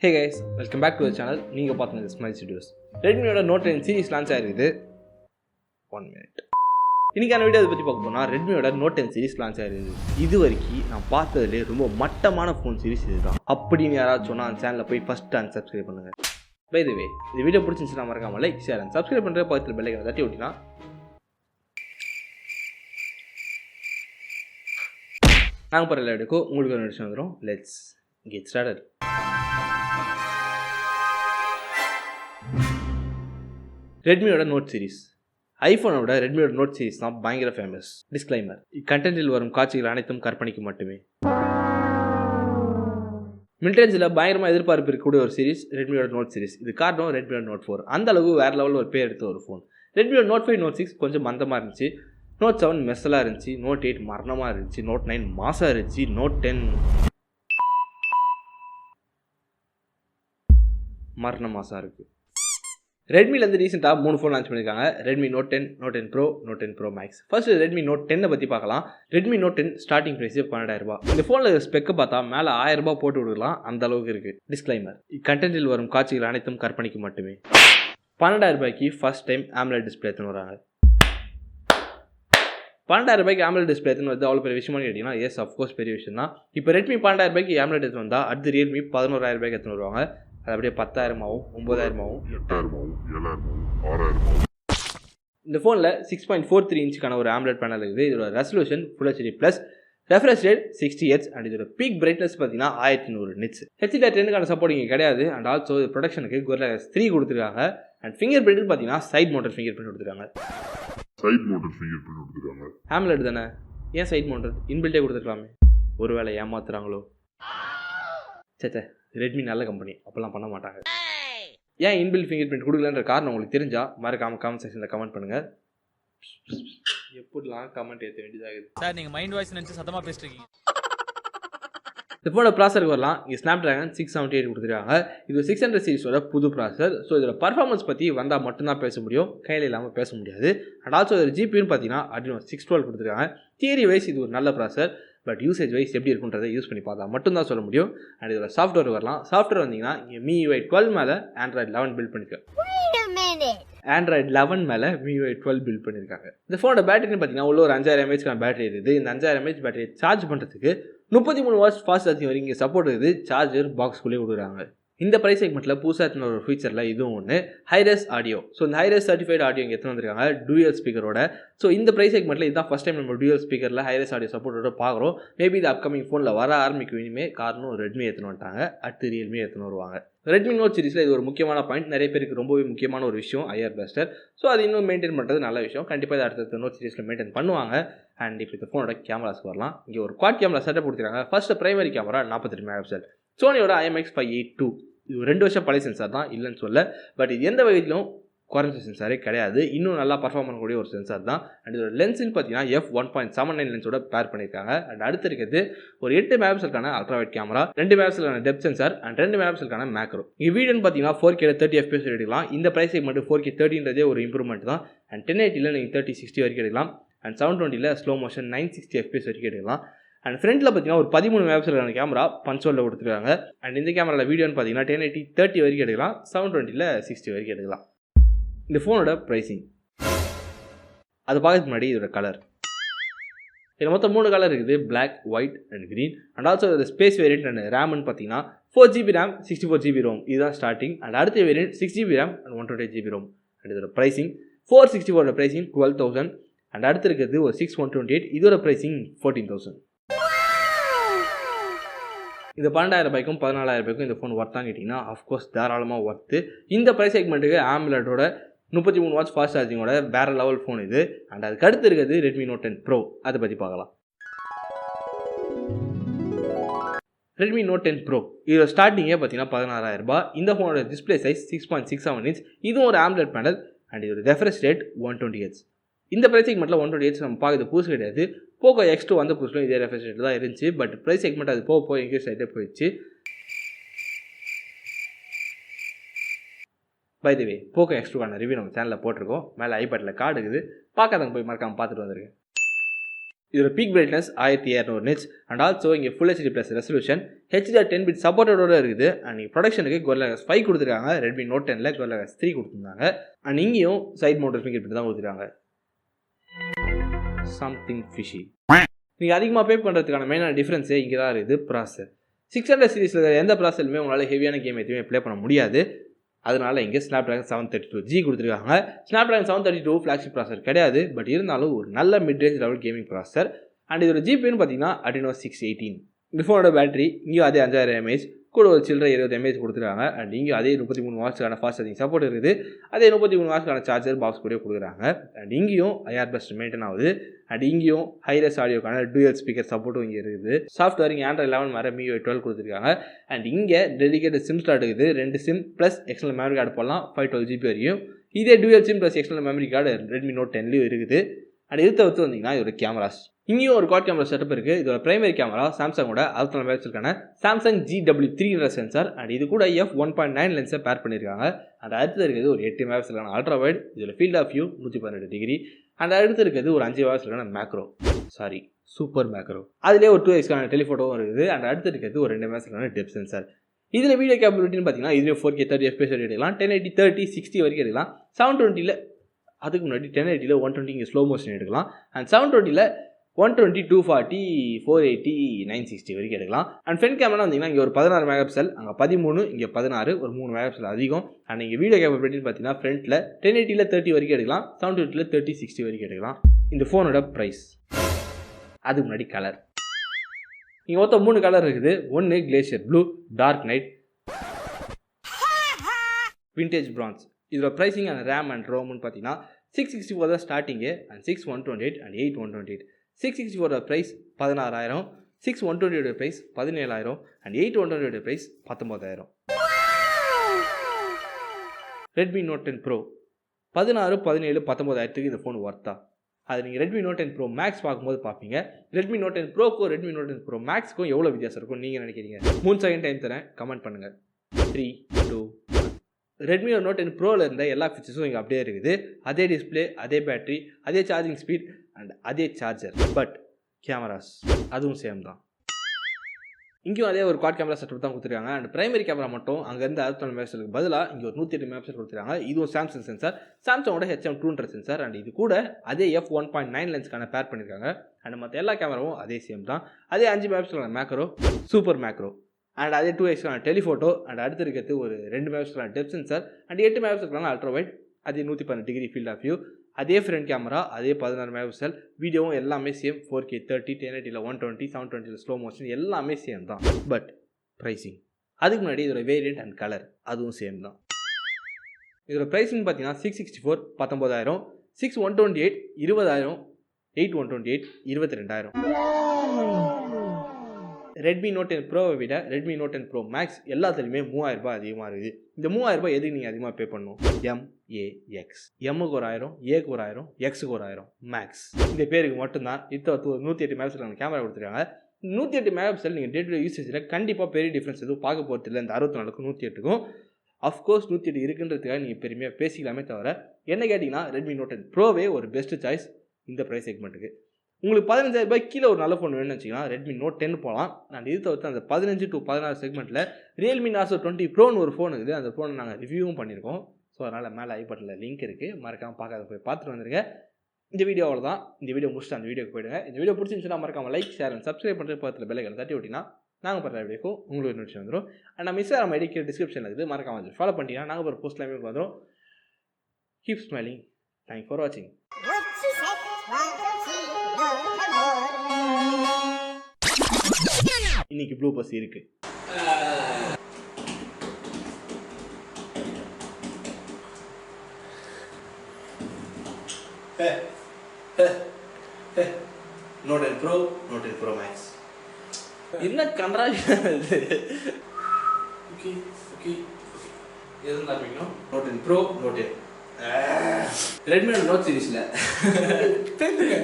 Hey guys, welcome back to the channel. நீங்கள் பார்த்துங்க Smile Studios. ரெட்மியோட நோட் 10 சீரிஸ் லான்ச் ஆயிருக்குது. 1 minute. இன்னைக்கான வீடியோ அதை பற்றி பார்க்க போனால் ரெட்மியோட நோட் 10 சீரிஸ் லான்ச் ஆயிருக்குது. இது வரைக்கும் நான் பார்த்ததுலேயே ரொம்ப மட்டமான ஃபோன் சீரிஸ் இதுதான். அப்படின்னு யாராவது சொன்னால் அந்த சேனலில் போய் ஃபஸ்ட் அண்ட் சப்ஸ்கிரைப் பண்ணுங்கள். பை தி வே, இந்த வீடியோ பிடிச்சிருந்துச்சுன்னா மறக்காம லைக் ஷேர் அண்ட் சப்ஸ்கிரைப் பண்ணுற பக்கத்தில் பெல் ஐகானை தட்டி விட்டினா நாங்கள் போகிற எல்லா வீடியோக்கும் உங்களுக்கு ஒரு நோட்டிஃபிகேஷன் வந்துடும். Let's get started. ரெட்மியோட நோட் சீரிஸ். ஐஃபோனோட ரெட்மியோட நோட் சீரிஸ் தான் பயங்கர ஃபேமஸ். டிஸ்க்ளைமர்: இக்கண்டென்ட்டில் வரும் காட்சிகள் அனைத்தும் கற்பனைக்கு மட்டுமே. மில்ட்ரேஞ்சில் பயங்கரமாக எதிர்பார்ப்பு இருக்கக்கூடிய ஒரு சீரிஸ் ரெட்மியோட நோட் சீரிஸ். இது காரணம் ரெட்மியோட நோட் 4 அந்த அளவுக்கு வேறு லெவலில் ஒரு பேர் எடுத்த ஒரு ஃபோன். ரெட்மியோட நோட் 5 நோட் 6 கொஞ்சம் மந்தமாக இருந்துச்சு. நோட் 7 மெஸ்ஸலாக இருந்துச்சு. நோட் 8 மரணமாக இருந்துச்சு. நோட் 9 மாசாக இருந்துச்சு. நோட் 10 மரண மாசாக இருக்குது. ரெட்மிலேருந்து ரீசெண்டாக 3 ஃபோன் லான்ச் பண்ணியிருக்காங்க. Redmi note 10, note 10 pro, note 10 pro max. First Redmi note 10 பற்றி பார்க்கலாம். ரெட்மி நோட் 10 ஸ்டார்டிங் ப்ரைஸே 12,000. இந்த ஃபோனில் ஸ்பெக்கை பார்த்தா மேலே 1000 போட்டு விடலாம், அந்த அளவுக்கு இருக்குது. டிஸ்க்ளைமர்: இக்கண்டென்ட்டில் வரும் காட்சிகள் அனைத்தும் கற்பனைக்கு மட்டுமே. 12,000 ஃபர்ஸ்ட் டைம் AMOLED டிஸ்பிளே எடுத்துன்னு வராங்க. 12,000 AMOLED டிஸ்பிளே எடுத்துன்னு வந்து அவ்வளோ பெரிய விஷயமானு கேட்டிங்கன்னா எஸ் அஃப்கோர்ஸ் பெரிய விஷயம் தான். இப்போ ரெட்மி 12,000 AMOLED எடுத்து வந்தால் அடுத்து ரியல்மி 11,000 எடுத்துன்னு வருவாங்க. அது அப்படியே 10,000 ஆகும், 9,000 ஆகும், 8,000 ஆகும், 7,000 6,000. இந்த ஃபோனில் 6.43 இன்ச்சுக்கான ஒரு AMOLED பேனல் இருக்குது. இதோட resolution Full HD plus, refresh rate 60 Hz and இதோட பீக் பிரைட்னஸ் பார்த்தீங்கன்னா 1100 nits. HDR10க்கான சப்போர்ட் இங்கே கிடையாது. அண்ட் ஆல்சோ ப்ரொடக்ஷனுக்கு Gorilla Glass 3 கொடுத்துருக்காங்க. அண்ட் ஃபிங்கர் பிரிண்ட் பார்த்தீங்கன்னா சைட் மவுண்டட் ஃபிங்கர் பிரிண்ட் கொடுத்துருக்காங்க. AMOLED தானே, ஏன் சைட் மவுண்டட்? இன்பில்ட்டே கொடுத்துருக்கலாமே. ஒருவேளை ஏமாத்துறாங்களோ? சேச்சே, ரெட்மி நல்ல கம்பெனி, அப்போல்லாம் பண்ண மாட்டாங்க. ஏன் இன்பில்ட் ஃபிங்கர் பிரிண்ட் கொடுக்கலன்ற காரணம் உங்களுக்கு தெரிஞ்சால் மறக்காம கமெண்ட் செக்ஷனில் கமெண்ட் பண்ணுங்கள். எப்படிலாம் கமெண்ட் ஏற்ற வேண்டியதாகுது சார். நீங்கள் மைண்ட் வாய்ஸ் நினச்சி சத்தமாக பேசிருக்கீங்க. இந்த ஃபோனோட ப்ராசருக்கு வரலாம். இங்கே ஸ்னாப்ட்ராகன் 678 கொடுத்துருக்காங்க. இது 600 சீரிஸோட புது ப்ராசர். ஸோ இதோட பர்ஃபார்மன்ஸ் பற்றி வந்தால் மட்டும்தான் பேச முடியும், கையில் இல்லாமல் பேச முடியாது. அண்ட் ஆல்சோ இதோட ஜிபின்னு பார்த்தீங்கன்னா Adreno 612 கொடுத்துருக்காங்க. தியரி வைஸ் இது ஒரு நல்ல ப்ராசர், பட் யூசேஜ் வைஸ் எப்படி இருக்குன்றதை யூஸ் பண்ணி பார்த்தா மட்டும்தான் சொல்ல முடியும். அண்ட் இதோட சாஃப்ட்வேர் வரலாம். சாஃப்ட்வேர் வந்தீங்கன்னா இங்கே MIUI 12 மேலே Android 11 பில்ட் பண்ணியிருக்காங்க. Android 11 மேலே MIUI 12 பில்ட் பண்ணியிருக்காங்க. இந்த ஃபோனோட பேட்டரின்னு பார்த்தீங்கன்னா உள்ள ஒரு 5000 mAh பேட்டரி இருக்குது. இந்த 5000 mAh பேட்டரியை சார்ஜ் பண்ணுறதுக்கு 33 வாட்ஸ் ஃபாஸ்ட் சார்ஜிங் வரைக்கும் இங்கே சப்போர்ட் இருக்குது. சார்ஜர் பாக்ஸ்குள்ளேயே கொடுக்குறாங்க. இந்த ப்ரைஸ் செக்மெண்ட்டில் புதுசாக எடுத்துன ஒரு ஃபீச்சரில் இதுவும் ஒன்று, ஹைரஸ் ஆடியோ. ஸோ இந்த ஹைரஸ் சர்டிஃபைட் ஆடியோ இங்கே எடுத்துன்னு வந்திருக்காங்க டூயல் ஸ்பீக்கரோட. ஸோ இந்த ப்ரைஸ் செக்மெண்ட்டில் இதுதான் ஃபஸ்ட் டைம் நம்ம டூயல் ஸ்பீக்கரில் ஹைரஸ் ஆடியோ சப்போர்ட்டோட பார்க்குறோம். மேபி இது அப்கமிங் ஃபோனில் வர ஆரம்பிக்கும். இனிமேல் காரணம் ரெட்மி எடுத்துன்னு வந்துட்டாங்க, அடுத்து ரியல்மி எடுத்துன்னு வருவாங்க. ரெட்மி நோட் சீரிஸில் இது ஒரு முக்கியமான பாயிண்ட், நிறைய பேருக்கு ரொம்பவே முக்கியமான ஒரு விஷயம் ஐஆர் பிளாஸ்டர். ஸோ அது இன்னும் மெயின்டைன் பண்ணுறது நல்ல விஷயம். கண்டிப்பாக இது அடுத்த நோட் சீரிஸில் மெயின்டைன் பண்ணுவாங்க. அண்ட் இப்போ இந்த ஃபோனோட கேமராஸ்க்கு வரலாம். இங்கே ஒரு குவாட் கேமரா செட்டப் கொடுத்துருக்காங்க. ஃபர்ஸ்ட் பிரைமரி கேமரா 48 மெகாபிக்சல், சோனியோட IMX582. இது 2 வருஷம் பழைய சென்சார் தான், இல்லைன்னு சொல்ல. பட் இது எந்த வகையிலும் குறைஞ்ச சென்சாரே கிடையாது, இன்னும் நல்லா பர்ஃபார்ம் பண்ணக்கூடிய ஒரு சென்சார் தான். அண்ட் இதோட லென்ஸ்ன்னு பார்த்தீங்கன்னா f1.79 லென்ஸோட பேர் பண்ணியிருக்காங்க. அண்ட் அடுத்து இருக்கிறது ஒரு 8 மெகாபிக்சலுக்கான அல்ட்ராவைட் கேமரா, 2 மெகாபிக்சலுக்கான டெப்த் சென்சார் அண்ட் 2 மெகாபிக்சலுக்கான மேக்ரோ. இங்கே வீடியோன்னு பார்த்தீங்கன்னா 4K 30 FPS எடுக்கலாம். இந்த ப்ரைஸ் மட்டும் 4K 30ன்றதே ஒரு இம்ப்ரூவ்மெண்ட் தான். அண்ட் 1080ல் நீங்கள் 3060 வரைக்கும் எடுக்கலாம். அண்ட் 720ல் ஸ்லோ மோஷன் 960 FPS வரைக்கும் எடுக்கலாம். அண்ட் ஃப்ரண்ட்டில் பார்த்தீங்கன்னா ஒரு 13 மெகாபிக்சலுக்கான கேமரா பஞ்சோலில் கொடுத்துருக்காங்க. அண்ட் இந்த கேமராவில் வீடியோன்னு பார்த்தீங்கன்னா 1080 30 வரைக்கும் எடுக்கலாம், 720ல் 60 வரைக்கும் எடுக்கலாம். இந்த ஃபோனோட ப்ரைஸிங் அது பார்க்கறதுக்கு முன்னாடி இதோட கலர். இதில் மொத்தம் 3 கலர் இருக்குது, black, white and green. And also இதோட ஸ்பேஸ் வேரியன்ட் அண்ட் ரேம்னு பார்த்தீங்கன்னா 4GB RAM 64GB ROM இதுதான் ஸ்டார்டிங். அண்ட் அடுத்த variant 6GB RAM and 128GB ROM. And இதோட ப்ரைஸிங் 464 ப்ரைஸிங் 12,000. அண்ட் அடுத்து இருக்கிறது ஒரு 6128, இதோட ப்ரைஸிங் 14,000. இந்த 12,000 14,000 இந்த ஃபோன் ஒர்த்தான்னு கேட்டிங்கன்னா அஃப்கோர்ஸ் தாராளமாக ஒர்த்து. இந்த ப்ரைஸ் செக்மெண்ட்டுக்கு AMOLEDோட 33 வாட்ஸ் ஃபாஸ்ட் சார்ஜிங்கோட வேறு லெவல் ஃபோன் இது. அண்ட் அதுக்கு அடுத்து இருக்கிறது ரெட்மி நோட் 10 ப்ரோ, அதை பற்றி பார்க்கலாம். ரெட்மி நோட் 10 ப்ரோ இதோட ஸ்டார்டிங்கே பார்த்தீங்கன்னா 16,000. இந்த ஃபோனோட டிஸ்பிளே சைஸ் 6.67 inch, இதுவும் ஒரு AMOLED பேனல். அண்ட் இதோட ரெஃப்ரெஷ் ரேட் 120 Hz. இந்த ப்ரைஸ் செக்மெண்ட்டில் 120 Hz நம்ம பார்க்குறது புதுசு கிடையாது. போக்கோ X2 வந்த புதுசுலும் இதே ரெஃப்ரெஷ் ரேட் தான் இருந்துச்சு. பட் ப்ரைஸ் செக்மெண்ட் அது போக இன்க்ரீஸ் ஆகிட்டே போயிடுச்சு. பை தி வே, போக்கோ X2க்கான ரிவ்யூ நம்ம சேனலில் போட்டிருக்கோம். மேலே ஐபேட்டில் கார்டு இருக்குது, பார்க்காதவங்க போய் மறக்காமல் பார்த்துட்டு வந்துருங்க. இதோட peak brightness 1200 nits and also இங்கே full HD plus resolution HDR 10 bit சப்போர்ட்டோட இருக்குது. அண்ட் இங்கே ப்ரொடக்ஷனுக்கு Gorilla Glass 5 கொடுத்துருக்காங்க. ரெட்மி நோட் 10ல Gorilla Glass 3 கொடுத்துருந்தாங்க. அண்ட் இங்கேயும் சைட் மவுண்டட் ஃபிங்கர் பிரிண்ட் தான் கொடுத்துருக்காங்க. Something fishy. நீங்கள் அதிகமாக பே பண்ணுறதுக்கான மெயினான டிஃப்ரென்ஸே இங்கே தான் இருக்குது ப்ராசர். 600 சீரிஸில் இருக்கிற எந்த ப்ராசருமே உங்களால் ஹெவியான கேம் எதுவுமே ப்ளே பண்ண முடியாது. அதனால இங்கே Snapdragon 732G கொடுத்துருக்காங்க. Snapdragon 732 ஃப்ளாக்ஷிப் ப்ராசர் கிடையாது, பட் இருந்தாலும் ஒரு நல்ல மிட் ரேஞ்ச் லெவல் கேமிங் ப்ராசர். அண்ட் இதோட ஜிபின்னு பார்த்தீங்கன்னா Adreno 618. இந்த ஃபோனோட பேட்டரி இங்கேயும் அதே 5000 mAh கூட ஒரு சில்லற 20 mAh கொடுத்துருக்காங்க. அண்ட் இங்கேயும் அதே 33 வாட்ஸ்க்கான ஃபாஸ்ட் சார்ஜிங் சப்போர்ட் இருக்குது. அதே 33 வாட்ஸ்க்கான சார்ஜர் பாக்ஸ் கூட கொடுக்குறாங்க. அண்ட் இங்கேயும் IR பஸ்ட் மெயின்டைன் ஆகுது. அண்ட் இங்கேயும் ஹைரஸ் ஆடியோக்கான டூயல் ஸ்பீக்கர் சப்போர்ட்டும் இங்கே இருக்குது. சாஃப்ட்வேர் இங்கே Android 11 வர MIUI 12 கொடுத்துருக்காங்க. அண்ட் இங்கே டெடிகேட்டட் சிம் ஸ்லாட் இருக்குது. 2 SIM plus external memory card போடலாம் 512GB வரையும். இதே dual SIM plus external memory card Redmi note 10லையும் இருக்குது. அண்ட் இதை தவிர்த்து வந்தீங்கன்னா இதோட கேமராஸ் இங்கேயும் ஒரு குவாட் கேமரா செட்டப் இருக்குது. இதோட பிரைமரி கேமரா சாம்சங்கோட 64 மெகாபிக்சலுக்கான சாம்சங் GW3 சென்சார். அண்ட் இது கூட f1.9 லென்ஸை பேர் பண்ணியிருக்காங்க. அண்ட் அடுத்து இருக்குது ஒரு 8 மெகாபிக்சலுக்கான அல்ட்ரா வைட். இதில் field of view 118 degree. And அடுத்து இருக்குது ஒரு 5 மெகாபிக்சலுக்கான மேக்ரோ சூப்பர் மேக்ரோ. அதிலே ஒரு 2xக்கான டெலிஃபோட்டோவும் இருக்குது. அண்ட் அடுத்து இருக்குது ஒரு 2 மெகாபிக்சலுக்கான டெப்த் சென்சார். இதில் வீடியோ கேப்பபிலிட்டின்னு பார்த்தீங்கன்னா இதில் 4K 30 FPS வரைக்கும் எடுக்கலாம். 1080 30 60 வரைக்கும் எடுக்கலாம். 720ல் அதுக்கு முன்னாடி 1080ல் 120 இங்கே ஸ்லோ மோஷன் எடுக்கலாம். அண்ட் 720ல் 120 240 480 960 வரைக்கும் எடுக்கலாம். அண்ட் ஃப்ரண்ட் கேமரா வந்தீங்கன்னா இங்கே ஒரு 16 மெகாபிக்சல், அங்கே 13, இங்கே 16, ஒரு 3 மெகாபிக்சல் அதிகம். அண்ட் இங்கே வீடியோ கேப்பபிலிட்டின்னு பார்த்தீங்கன்னா ஃப்ரண்ட்டில் 1080ல் 30 வரைக்கும் எடுக்கலாம். 720ல் 30 60 வரைக்கும் எடுக்கலாம். இந்த ஃபோனோட ப்ரைஸ் அதுக்கு முன்னாடி கலர் இங்கே மொத்தம் 3 கலர் இருக்குது. ஒன்று glacier blue, dark night, vintage bronze. இதோட ப்ரைஸிங் அண்ட் ரேம் அண்ட் ரோம்னு பார்த்தீங்கன்னா 664 தான் starting. And 6128 and 8128. 664 price 16000, 6128 price 17000 and 8128 price 19000. Redmi note 10 Pro 16, 17, 19000க்கு இந்த ஃபோன் ஒர்த்தா? அது நீங்கள் ரெட்மி நோட் 10 ப்ரோ மேக்ஸ் பார்க்கும்போது பார்ப்பீங்க. ரெட்மி நோட் 10 ப்ரோக்கும் ரெட்மி நோட் 10 ப்ரோ மேக்ஸ்க்கும் எவ்வளோ வித்தியாசம் இருக்கும் நீங்கள் நினைக்கிறீங்க? 3 செகண்ட் டைம் தரேன், கமெண்ட் பண்ணுங்கள். 3 2 ரெட்மி நோட் 10 ப்ரோவில் இருந்த எல்லா ஃபீச்சர்ஸும் இங்கே அப்படியே இருக்குது. அதே டிஸ்பிளே, அதே பேட்டரி, அதே சார்ஜிங் ஸ்பீட் அண்ட் அதே சார்ஜர். பட் கேமராஸ் அதுவும் சேம் தான். இங்கேயும் அதே ஒரு குவாட் கேமரா செட்டப் தான் கொடுத்துருக்காங்க. அண்ட் பிரைமரி கேமரா மட்டும் அங்கேருந்து 64 மெகாபிக்சலுக்கு பதிலாக இங்கே ஒரு 108 மெகாபிக்சல் கொடுத்துருக்காங்க. இதுவும் சாம்சங் சென்சார், சாம்சங்கோட HM2 சென்சார். அண்ட் இது கூட அதே f1.9 லென்ஸ்க்கான பேர் பண்ணியிருக்காங்க. அண்ட் மற்ற எல்லா கேமராவும் அதே சேம் தான். அதே 5 மெகாபிக்சலான மேக்ரோ, சூப்பர் மேக்ரோ. அண்ட் அதே 2xக்கான டெலிஃபோட்டோ. அண்ட் அடுத்து இருக்கிறது ஒரு 2 மெகாபிக்சலான டெப்த் சென்சார். அண்ட் 8 மெகாபிக்சலுக்கான அல்ட்ரா வைட். அதே 118 டிகிரி ஃபீல்ட் ஆஃப் வியூ. அதே ஃப்ரண்ட் கேமரா, அதே 16 மெகாபிக்சல். வீடியோவும் எல்லாமே சேம் 4K 30, 1080ல் 120, 720ல் ஸ்லோ மோஷன் எல்லாமே சேம் தான். பட் ப்ரைஸிங் அதுக்கு முன்னாடி இதோட வேரியண்ட் அண்ட் கலர் அதுவும் சேம் தான். இதோட ப்ரைஸிங் பார்த்தீங்கன்னா 664 19000, 6128 20000, 8128 22000. ரெட்மி நோட் 10 ப்ரோவை விட ரெட்மி நோட் 10 ப்ரோ மேக்ஸ் எல்லாத்துலேயுமே 3000 ரூபாய் அதிகமாக இருக்குது. இந்த 3000 ரூபாய் எதுக்கு நீங்கள் அதிகமாக பே பண்ணணும்? MAX. எம்முக்கு ஒரு 1000, ஏக்கு ஒரு 1000, எக்ஸுக்கு ஒரு 1000 மேக்ஸ். இந்த பேருக்கு மட்டும்தான். இப்போ 108 மெகாபிக்சல் கேமரா கொடுத்துருக்காங்க. 108 மெகாபிக்சல் நீங்கள் டே டு டே யூசேஜில் கண்டிப்பாக பெரிய டிஃப்ரென்ஸ் எதுவும் பார்க்க போகிறது இல்லை. இந்த 64க்கும் 108க்கும் அஃப்கோர்ஸ் 108 இருக்குன்றதுக்காக நீங்கள் பெருமையாக பேசிக்கலாமே தவிர என்ன கேட்டிங்கன்னா ரெட்மி நோட் 10 ப்ரோவே ஒரு பெஸ்ட் சாய்ஸ் இந்த ப்ரைஸ் செக்மெண்ட்டுக்கு. உங்களுக்கு 15000 ரூபாய் கீழே ஒரு நல்ல ஃபோன் வேணும்னு வச்சிங்கன்னா ரெட்மி நோட் 10 போகலாம். அண்ட் இது தவிர்த்து அந்த 15 to 16 செக்மெண்ட்டில் ரியல்மி நார்சோ 20 ப்ரோன்னு ஒரு ஃபோன் இருக்குது. அந்த ஃபோனை நாங்கள் ரிவ்யூவும் பண்ணியிருக்கோம். ஸோ அதனால் மேலே ஐ பட்டனில் லிங்க் இருக்குது, மறக்காமல் பார்க்காத போய் பார்த்துட்டு வந்துருங்க. இந்த வீடியோ அவ்வளோதான். இந்த வீடியோ முடிச்சுட்டு அந்த வீடியோக்கு போயிடுங்க. இந்த வீடியோ பிடிச்சிருந்துச்சுன்னா மறக்காமல் லைக், ஷேர் அண்ட் சப்ஸ்கிரைப் பண்ணுறது பக்கத்தில் பெல் ஐக்கானை தட்டி விட்டிங்கன்னா நாங்கள் பண்ணுற வீடியோக்கும் உங்களுக்கு நோட்டிஃபிகேஷன் வந்துடும். அண்ட் நம்ம இன்ஸ்டாகிராம் ஐடி கீழே டிஸ்கிரிப்ஷனில் இருக்குது, மறக்காமல் ஃபாலோ பண்ணிட்டீங்கன்னா நாங்கள் ஒரு போஸ்ட் எல்லாமே வந்துடும். Keep smiling. தேங்க்ஸ் ஃபார் வாட்சிங். இன்னைக்கு ப்ளூ பஸ் இருக்கு. Note 10 pro, note 10 pro max. என்ன கன்றாஜ் இது? ஓகே ஓகே எது நாப்பிக்கணும்? Note 10 pro, note 10 Redmi note சீரிஸ்ல பேத்துங்க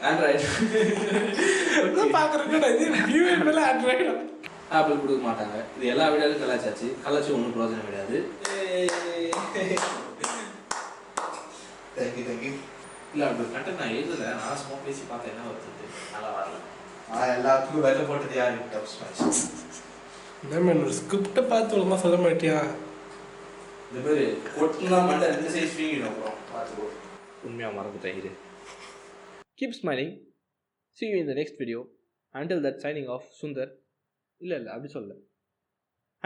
ஆண்ட்ராய்டு பார்க்குறேன். ஆண்ட்ராய்டு ஆப்பிள் கொடுக்க மாட்டாங்க. இது எல்லா வீடியோலும் கலாச்சாச்சு. கலாச்சி ஒன்றும் பிரோஜனம் கிடையாது. தேங்க்யூ. இல்லை அப்படி கரெக்டாக நான் எழுதலை. நான் சும்மா பேசி பார்த்தேன் என்ன வருது. நல்லா வரல. எல்லாத்துக்கும் வெள்ளை போட்டது யாரு டப்ஸ் மேட்ச். என்னோட ஸ்கிரிப்டை பார்த்து ஒழுங்காக சொல்ல மாட்டியா? இந்த மாதிரி ஒட்டுனா மட்டும் 2 சைஸ் வீங்கிடும். அப்புறம் பார்த்துக்கோ. உண்மையாக மறந்துட்டேன் இது. Keep smiling. See you in the next video. Until that, signing off, Sundar. இல்லை அப்படி சொல்லலை.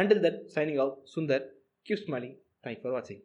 Until that, signing off, Sundar. Keep smiling. Thanks for watching.